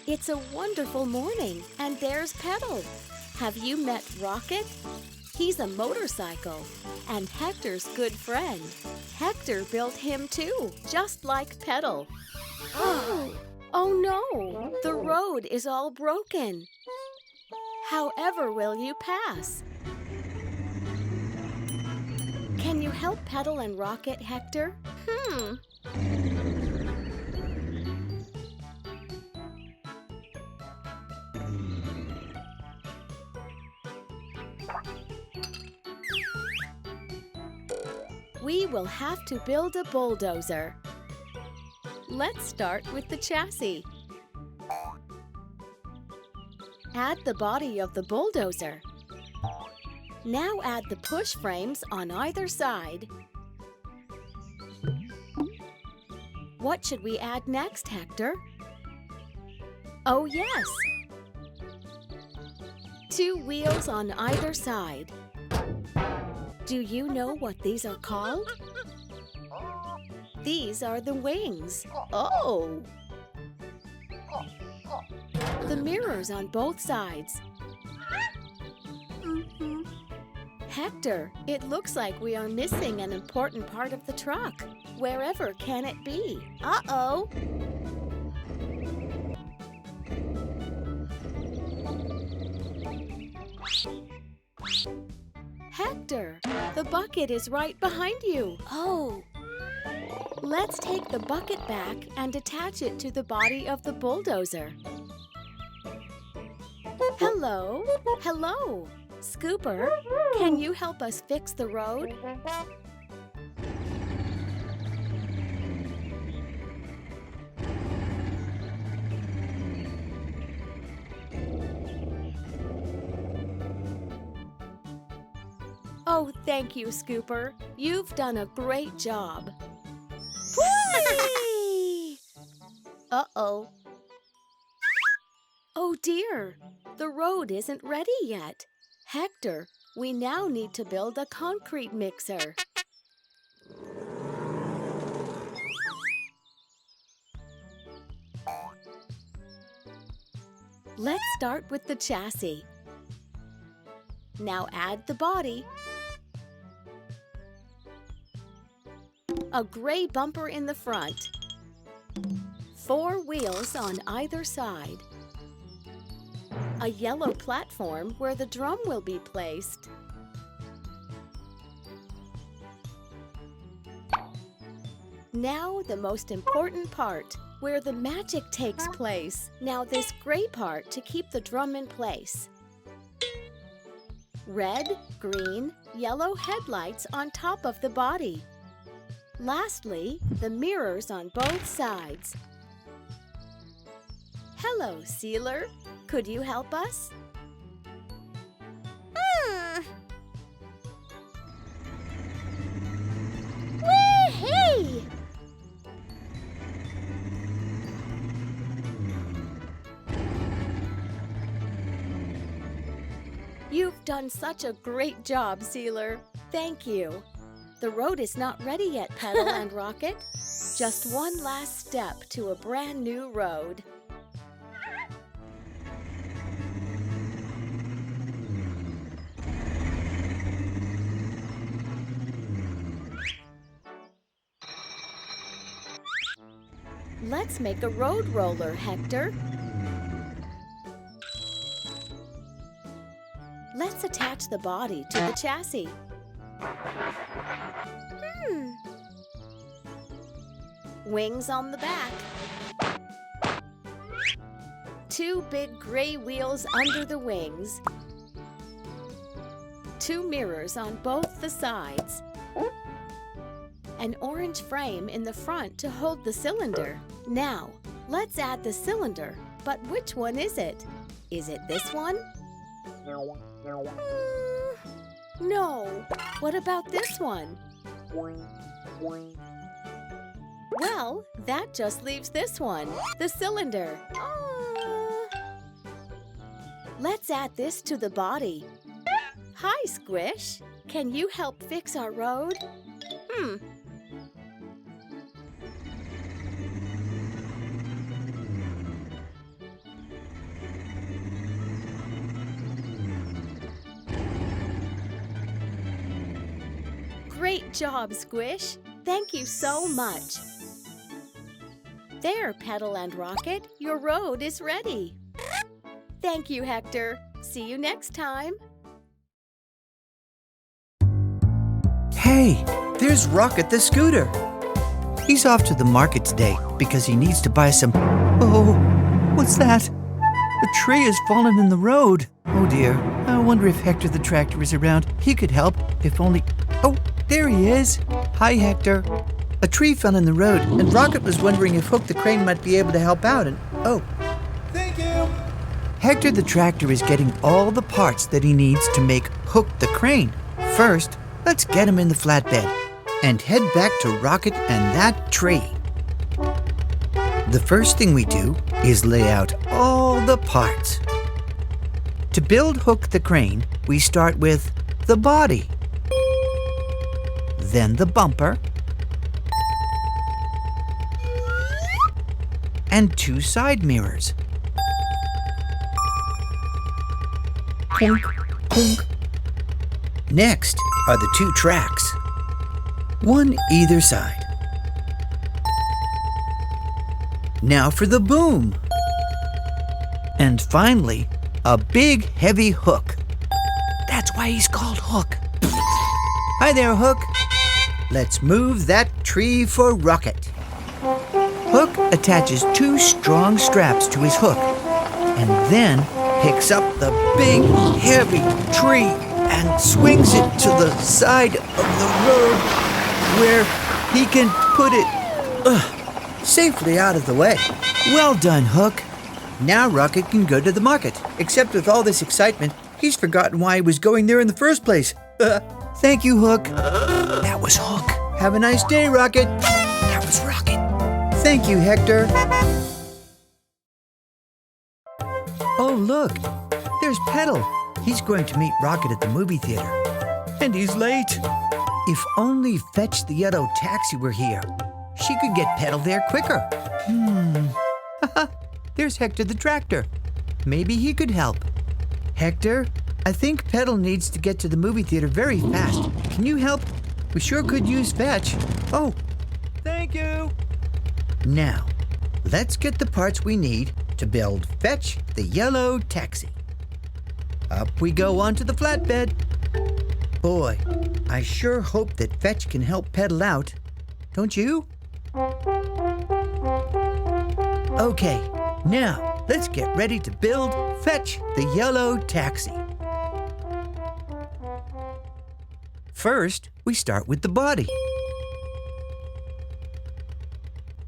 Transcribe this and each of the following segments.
It's a wonderful morning, and there's Pedal. Have you met Rocket? He's a motorcycle, and Hector's good friend. Hector built him too, just like Pedal. Oh no, the road is all broken. However will you pass? Can you help Pedal and Rocket, Hector? We will have to build a bulldozer. Let's start with the chassis. Add the body of the bulldozer. Now add the push frames on either side. What should we add next, Hector? Oh yes! 2 wheels on either side. Do you know what these are called? These are the wings. Oh! The mirrors on both sides. Hector, it looks like we are missing an important part of the truck. Wherever can it be? Uh-oh! Hector, the bucket is right behind you. Oh! Let's take the bucket back and attach it to the body of the bulldozer. Hello? Hello? Scooper, can you help us fix the road? Oh, thank you, Scooper. You've done a great job. Whee! Uh-oh. Oh dear, the road isn't ready yet. Hector, we now need to build a concrete mixer. Let's start with the chassis. Now add the body. A gray bumper in the front. 4 wheels on either side. A yellow platform where the drum will be placed. Now the most important part, where the magic takes place. Now this gray part to keep the drum in place. Red, green, yellow headlights on top of the body. Lastly, the mirrors on both sides. Hello, Sealer. Could you help us? Whee-hee! You've done such a great job, Sealer. Thank you. The road is not ready yet, Pedal and Rocket. Just one last step to a brand new road. Let's make a road roller, Hector. Let's attach the body to the chassis. Wings on the back. 2 big gray wheels under the wings. 2 mirrors on both the sides. An orange frame in the front to hold the cylinder. Now, let's add the cylinder. But which one is it? Is it this one? No. What about this one? Well, that just leaves this one, the cylinder. Let's add this to the body. Hi, Squish. Can you help fix our road? Great job, Squish. Thank you so much. There, Pedal and Rocket, your road is ready. Thank you, Hector. See you next time. Hey, there's Rocket the scooter. He's off to the market today because he needs to buy some... Oh, what's that? A tree has fallen in the road. Oh dear, I wonder if Hector the tractor is around. He could help, if only... Oh, there he is. Hi, Hector. A tree fell in the road, and Rocket was wondering if Hook the crane might be able to help out, and... Oh. Thank you. Hector the tractor is getting all the parts that he needs to make Hook the crane. First, let's get him in the flatbed and head back to Rocket and that tree. The first thing we do is lay out all the parts. To build Hook the crane, we start with the body, then the bumper, and 2 side mirrors. Clunk, clunk. Next are the 2 tracks, one either side. Now for the boom. And finally, a big heavy hook. That's why he's called Hook. Hi there, Hook. Let's move that tree for Rocket. Hook attaches 2 strong straps to his hook and then picks up the big, heavy tree and swings it to the side of the road where he can put it safely out of the way. Well done, Hook. Now Rocket can go to the market, except with all this excitement, he's forgotten why he was going there in the first place. Thank you, Hook. That was Hook. Have a nice day, Rocket. That was Rocket. Thank you, Hector. Oh, look. There's Pedal. He's going to meet Rocket at the movie theater. And he's late. If only Fetch the yellow taxi were here. She could get Pedal there quicker. There's Hector the tractor. Maybe he could help. Hector, I think Pedal needs to get to the movie theater very fast. Can you help? We sure could use Fetch. Oh, thank you. Now, let's get the parts we need to build Fetch the yellow taxi. Up we go onto the flatbed. Boy, I sure hope that Fetch can help Pedal out. Don't you? Okay, now let's get ready to build Fetch the yellow taxi. First, we start with the body.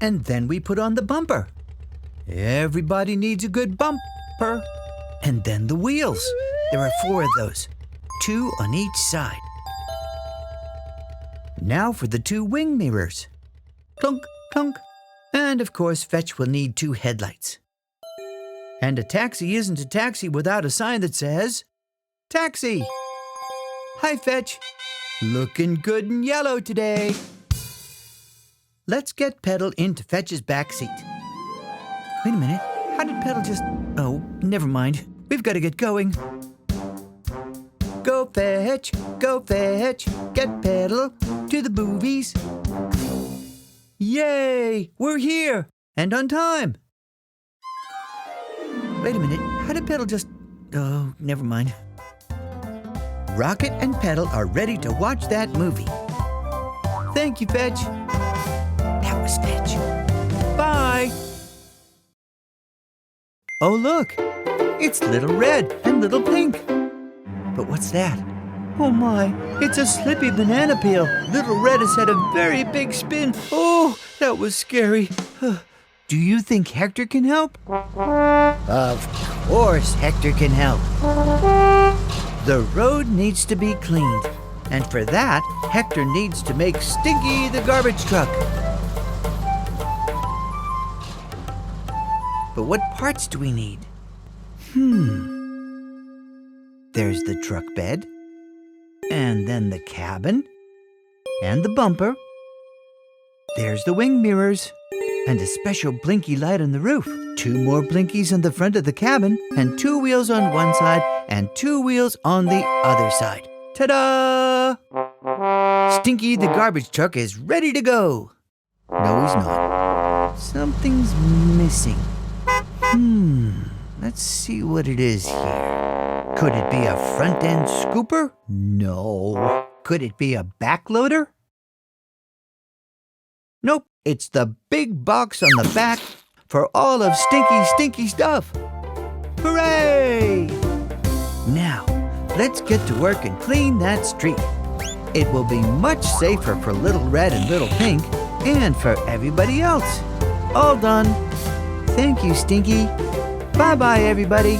And then we put on the bumper. Everybody needs a good bumper. And then the wheels. There are 4 of those, 2 on each side. Now for the 2 wing mirrors. Clunk, clunk. And of course, Fetch will need 2 headlights. And a taxi isn't a taxi without a sign that says, Taxi! Hi, Fetch. Looking good in yellow today. Let's get Pedal into Fetch's back seat. Wait a minute. How did Pedal just... Oh, never mind. We've got to get going. Go Fetch, get Pedal to the movies. Yay! We're here! And on time! Wait a minute. How did Pedal just... Oh, never mind. Rocket and Pedal are ready to watch that movie. Thank you, Fetch. That was Fetch. Bye! Oh, look! It's Little Red and Little Pink. But what's that? Oh my, it's a slippy banana peel. Little Red has had a very big spin. Oh, that was scary. Do you think Hector can help? Of course Hector can help. The road needs to be cleaned. And for that, Hector needs to make Stinky the garbage truck. But what parts do we need? There's the truck bed, and then the cabin, and the bumper. There's the wing mirrors, and a special blinky light on the roof. 2 more blinkies on the front of the cabin, and 2 wheels on one side, and 2 wheels on the other side. Ta-da! Stinky the garbage truck is ready to go. No, he's not. Something's missing. Let's see what it is here. Could it be a front-end scooper? No. Could it be a backloader? Nope, it's the big box on the back for all of Stinky's stuff. Hooray! Now, let's get to work and clean that street. It will be much safer for Little Red and Little Pink and for everybody else. All done. Thank you, Stinky. Bye-bye, everybody.